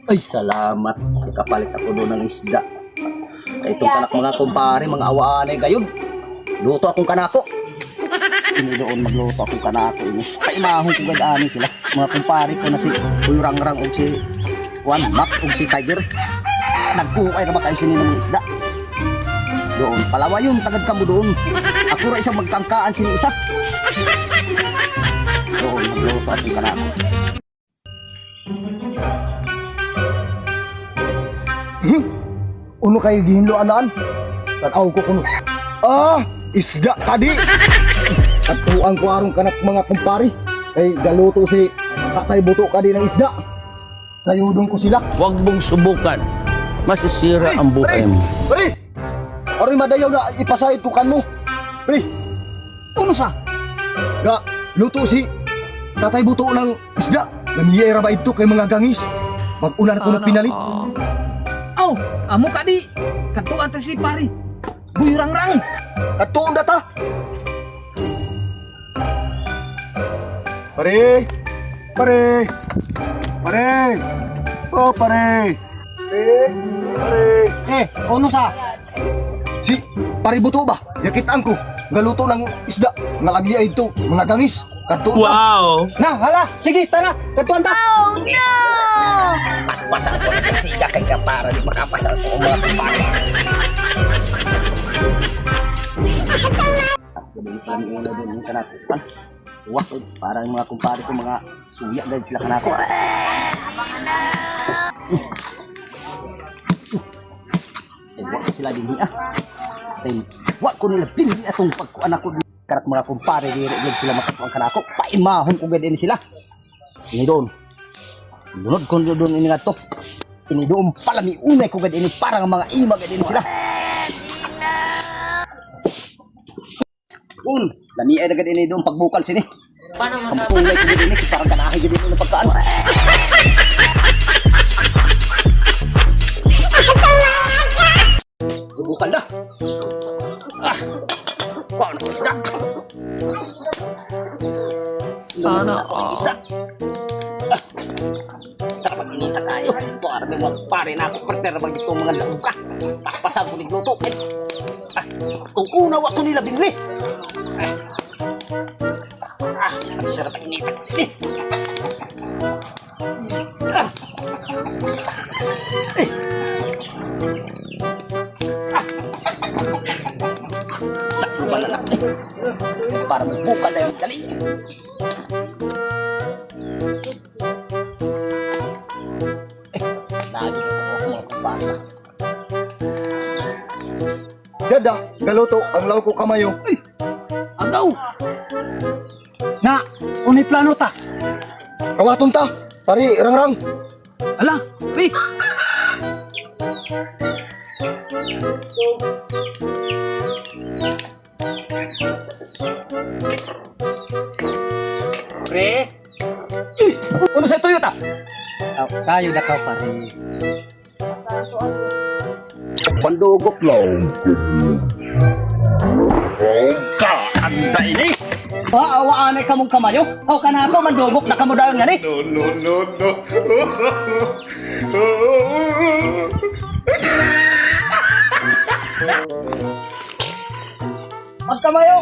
Ay, salamat. Kapalit ako doon ng isda. Kaya itong kanak mga kumpare, mga awaanay gayon. Luto akong kanako. Ini doon magluto akong kanako. Kaya mahong kong gagaanin sila. Mga kumpare ko na si Rangrang o si Juan Mac o si Tiger. Nagkuhay na ba kayo sinin ng isda? Doon, palawa yun, tagad ka mo doon. Ako ra isang magkangkaan sini isa. Doon, magluto akong kanako. Uno kayo gihinloanaan? Tanaw ko kuno. Isda tadi. At tuang ko arong kanak mga kumpari. Ay galuto si Tatay Buto kadi ng isda. Sayudong ko sila. Huwag mong subukan. Masisira ang buhay mo. Pre! Aroy madayaw na ipasay tukan mo. Pre! Ano sa? Ga, luto si Tatay Buto ng isda. Namiyera ba ito kay mga gangis? Pag-ulan ko na pinalit. Oh, amo ka di. Katuan ta si pari. Buyurang-rang. At tuon data. Pare! Pare! Pare! Oh, pare! Pare! Ano sa? Si Pare Buto ba? Yakitaan ko. Galuto ng isda. Ngalamiya ito. Mga gangis. Katuon ta. Wow! Na, hala, sige, tara, katuan ta. Paspasan ko ng siga kay kapara di makapasal ko mga kumpare. Una doon yung kanako. Wah, parang mga kumpare ko, mga suya dahil sila kanako. Wah sila din niya. Wah ko nila bingi atong pagkuan ako karak mga kumpare diri sila makatuang kanako. Paimahon ko gadin sila. Ini doon. Lunod ko doon ini nga to. Ini doon palami unay ko gadin parang mga ima gadin sila. Un, lami ay agad ini doon pagbukal sini. Paano mo sa pulay ko din parang kanahi gid ng pagkaan. Bukal dah. Paano ko isda? Sana Isda. Dapat minita tayo. Para may mga pare na ako partner bang itong mga daog ka. Paspasan ko nigluto. Kung una wa ko nila binli. Dapat minita. Takbo ba na para magbukal na yung dali. Lagi ko mga kumpara. Jada, galuto. Ang law ko kamayo. Agaw. Na, unay plano ta. Kawaton ta. Pare, rangrang. Ala, pre. Pre. Ano sa tuyo ta? Sayo na ka pare. Pandugok lang. Kaanda ini. Awaan ay kamong kamayo. Aw kanako mandugok na kamo dayon ngani. No. Pag kamayo,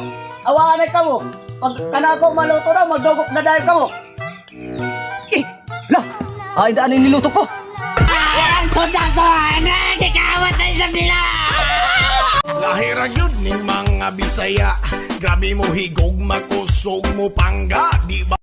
awaan ay kamo. Pag kanako maluto na magdugok na dayon kamo. Lah, ay daan ni niluto ko. Lahira yun ni mga Bisaya. Grabe mo higog, makusog mo pangga. Di ba?